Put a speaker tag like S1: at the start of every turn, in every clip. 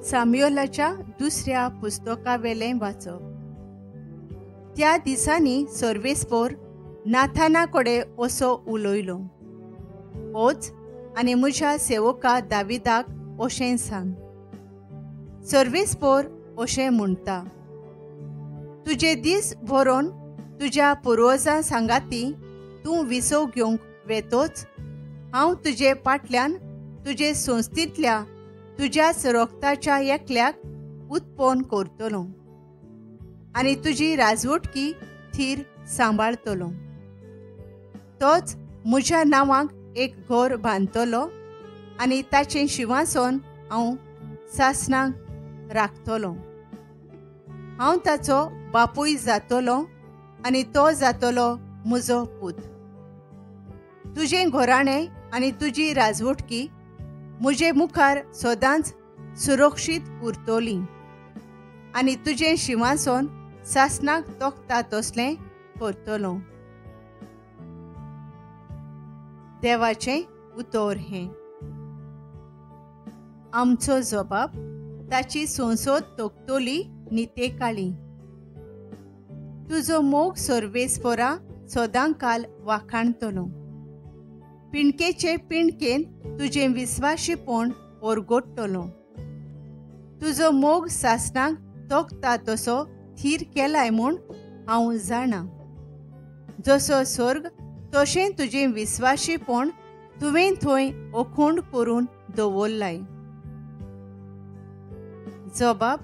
S1: सामुएलाच्या दुसऱ्या पुस्तकावेलें वाचप. त्या दिसांनी सर्वेस्पोर नाथाना कडेन असो उलयलो, वच आनी म्हज्या सेवका दाविदाक अशें सांग. सर्वेस्पोर अशें म्हणटा, तुजे दीस भरोवन तुज्या पुर्वजां सांगाती तूं विसव घेवंक वेतोच. हांव तुजे फाटल्यान तुजे संस्थींतल्या तुज्याच रोगताच्या एकल्याक उत्पन्न करतलों आनी तुजी राजवटकी थीर सांबाळतलो. तोच म्हज्या नांवाक एक घर बांदतलो आनी ताचें शिंवासन हांव सासणाक राखतलों. हांव ताचो बापूय जातलों आनी तो जातलो म्हजो पूत. तुजें घोराणें आनी तुजी राजवटकी म्हजे मुखार सदांच सुरक्षीत उरतली आनी तुजें शिंवासन सासणाक तोखता तसलें करतलो. देवाचें उतर हें. आमचो जबाब ताची संसद तोखतली नितेकाळी. तुजो मोग सर्वेस्पोरा सदांकाल वाखाणतलो. पिणकेचे पिणकेन तुजें विस्वाशीपण ओरगोडटलो. तुजो मोग सासणाक तोखता तसो थीर केलाय म्हूण हांव जाणा. जसो स्वर्ग तशें तुजें विस्वाशीपण तुवें थंय अखंड करून दवरलाय. जबाब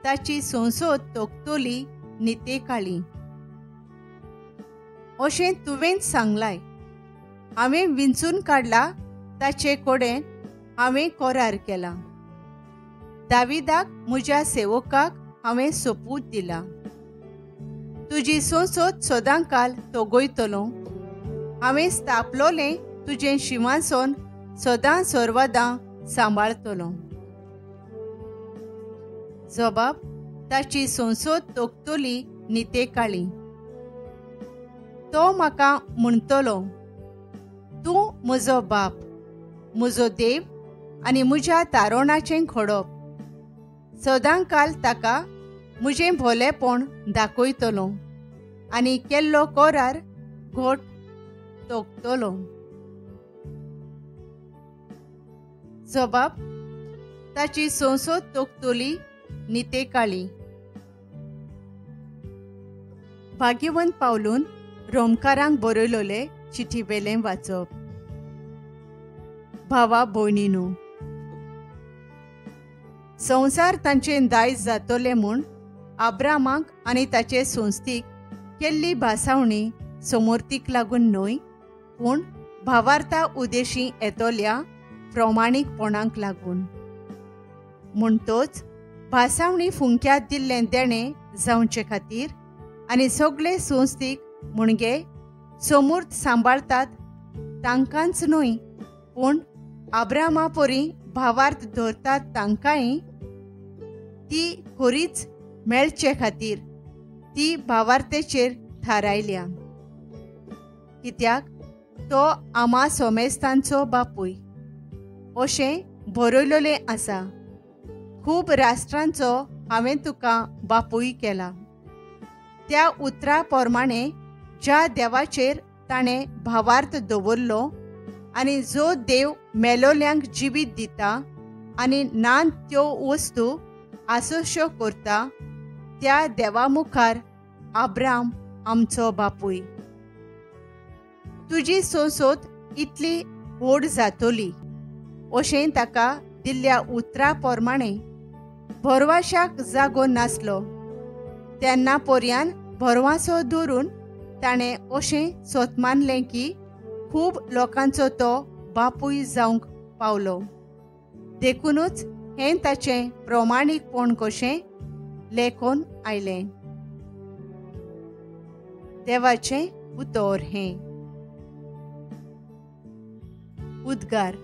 S1: ताची संसद तोखतली नितेकाळी. अशें तुवेंच सांगलाय. हांवें विंचून काडला ताचे कडेन हांवें करार केला. दाविदाक म्हज्या सेवकाक हांवें सोपूत दिला. तुजी संसद सदांकाल तोगयतलो. हांवें स्थापलोलें तुजें शिंवासन सदां सर्वदां सांबाळतलो. जबाब ताची संसद तोखतली नितेकाळी. तो म्हाका म्हणटलो, तूं म्हजो बाप, म्हजो देव आनी म्हज्या तारोणाचें खडप. सदांकाल ताका म्हजें भलेपण दाखयतलो आनी केल्लो करार घोट तोखतलो. जबाब ताची संसद तोखतली नितेकाळी. भाग्यवंत पावलून रोमकारांक बरयलोले चिठीवेलें वाचप. भावा भयणीनो, संवसार तांचें दायज जातलें म्हूण आब्रामाक आनी ताचे संस्थीक केल्ली भासावणी समर्थीक लागून न्हय, पूण भावार्था उदेशी येतोल्या प्रमाणीकपणाक लागून. म्हणटोच भासावणी फुंक्यात दिल्लें देणें जावचे खातीर आनी सगळे संस्थीक म्हणजे समूर्त सांबाळतात तांकांच न्हय, पूण आब्रामा परी भावार्थ धरतात तांकांय ती खरीच मेळचे खातीर ती भावार्थेचेर थारायल्या. कित्याक तो आमा सोमेस्तांचो बापूय. अशें बरयलोलें आसा, खूब राष्ट्रांचो हांवें तुका बापूय केला. त्या उतरा प्रमाणें ज्या देवाचेर ताणें भावार्थ दवरलो आनी जो देव मेलोल्यांक जिवीत दिता आनी नान त्यो वस्तू आसोश्यो करता, त्या देवा मुखार आब्राम आमचो बापूय. तुजी संसद इतली व्हड जातली अशें ताका दिल्ल्या उतरा प्रमाणें भरवशाक जागो नासलो तेन्ना पर्यान भरवसो धरून ताणें अशें सोतमानलें की खूब लोकांचो तो बापूय जावंक पावलो. देखूनच हें ताचें प्रमाणीकपण कशें लेखोन आयलें. देवाचें उतर हें. उद्गार.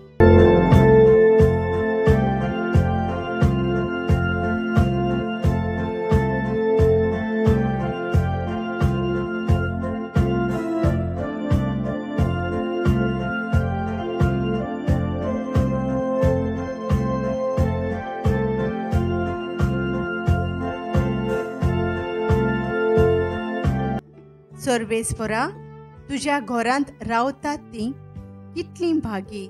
S1: सर्वेस्परा तुज्या घरांत रावतात तीं कितलीं भागी.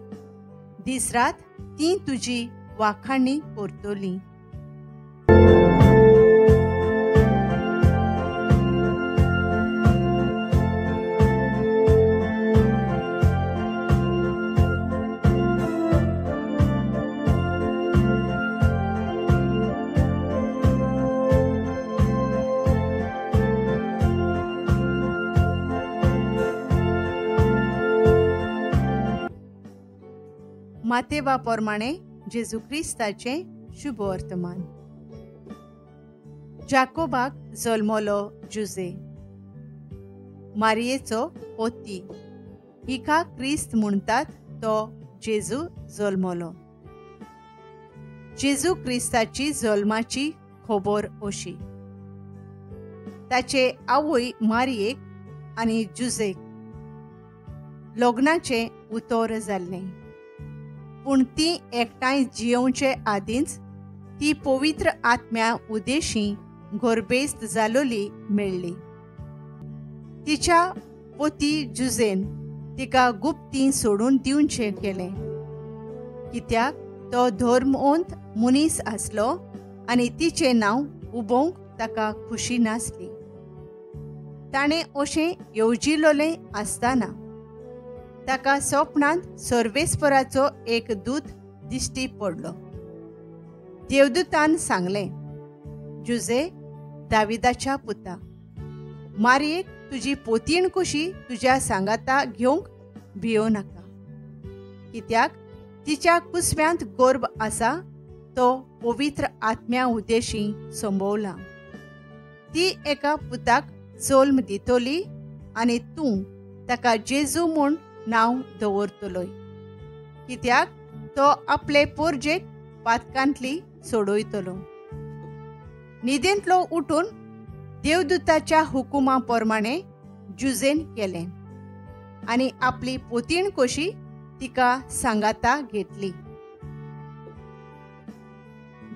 S1: दीस रात तीं तुजी वाखाणी करतलीं. मातेवा प्रमाणे जेजू क्रिस्ताचें शुभ वर्तमान. जाकोबाक जल्मलो जुजे. मारयेचो पोती. हिका क्रिस्त म्हणटात तो जेजू जल्मलो. जेजू क्रिस्ताची जल्माची खबर अशी. ताचे आवय मारयेक आनी जुजेक लग्नाचें उतर जाल्लें. पूण ती एकठांय जियोवचे आदींच ती पवित्र आत्म्या उदेशीं गर्भेस्त जालोली मेळ्ळी. तिच्या पोती जुजेन तिका गुप्ती सोडून दिवचें केलें, कित्याक तो धर्मवंत मनीस आसलो आनी तिचें नांव उबोवंक ताका खुशी नासली. ताणें अशें येवजिल्लोलें आसतना ताका स्वप्नांत सर्वेस्पराचो एक दूत दिश्टी पडलो. देवदूतान सांगलें, जुजे, दाविदाच्या पुता, मारयेक तुजी पोतीण कशी तुज्या सांगाता घेवंक भियो नाका, कित्याक तिच्या कुसव्यांत गर्भ आसा तो पवित्र आत्म्या उदेशीं संभोवला. ती एका पुताक जल्म दितली आनी तूं ताका जेजू म्हूण नांव दवरतलोय, कित्याक तो आपले पोरजेक पातकांतली सोडयतलो. न्हिदेंतलो उठून देवदूताच्या हुकुमा प्रमाणे जुजेन केलें आनी आपली पोतीण कशी तिका सांगाता घेतली.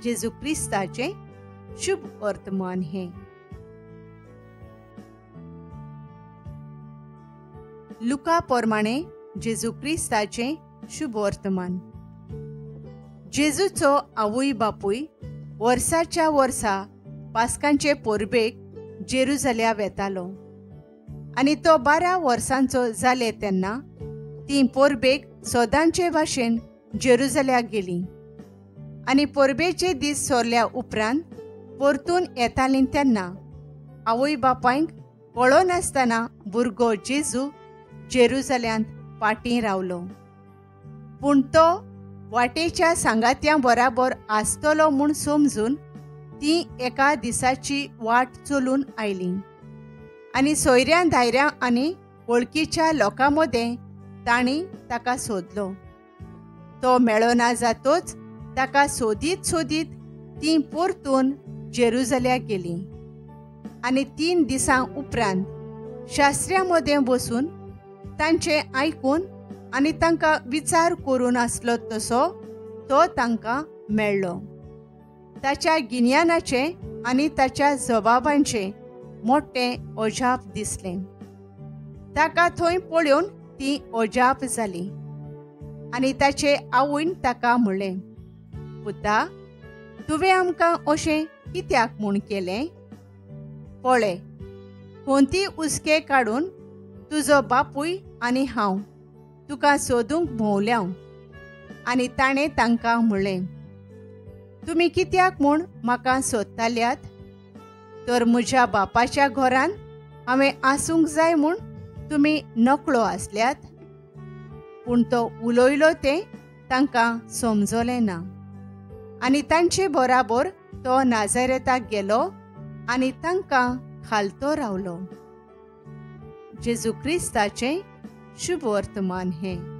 S1: जेजू क्रिस्ताचें शुभ वर्तमान हें. लुका प्रमाणे जेजू क्रिस्ताचें शुभ वर्तमान. जेजूचो आवय बापूय वर्साच्या वर्सा पास्कांचे परबेक जेरुसलेम वेतालो आनी तो 12 वर्सांचो जाले तेन्ना ती परबेक सदांचे भाशेन जेरुसलेम गेली. आनी परबेचे दीस सोरल्या उपरांत परतून येतालीं तेन्ना आवय बापायंक कळो नासतना भुरगो जेजू जेरुसलेमांत पाटी रावलो. पूण तो वाटेच्या सांगात्यां बराबर आसतलो म्हूण समजून ती एका दिसाची वाट चलून आयली आनी सोयऱ्यां धायऱ्यां आनी वळखीच्या लोकां मदें तांणी ताका सोदलो. तो मेळना जातोच ताका सोदीत सोदीत ती परतून जेरुसलेम गेली. आनी 3 दिसां उपरांत शास्त्र्यां मदें बसून तांचें आयकून आनी तांकां विचार करून आसलो तसो तो तांकां मेळ्ळो. ताच्या गिन्यानाचें आनी ताच्या जबाबांचें मोठें अजाप दिसलें. ताका थंय पळोवन ती अजाप जाली आनी ताचे आवयन ताका म्हणलें, पुता, तुवें आमकां अशें कित्याक म्हूण केलें? पळय, कोणती उस्के काडून तुजो बापूय आनी हांव तुका सोदूंक भोंवल्याव. आनी ताणें तांकां म्हणलें, तुमी कित्याक म्हूण म्हाका सोदताल्यात? तर म्हज्या बापाच्या घरांत हांवें आसूंक जाय म्हूण तुमी नकळो आसल्यात. पूण तो उलयलो तें तांकां समजलें ना. आनी तांचे बराबर तो नाजारेताक गेलो आनी तांकां खालतो रावलो. जेजू क्रिस्ताचें शुभ वर्तमान हें.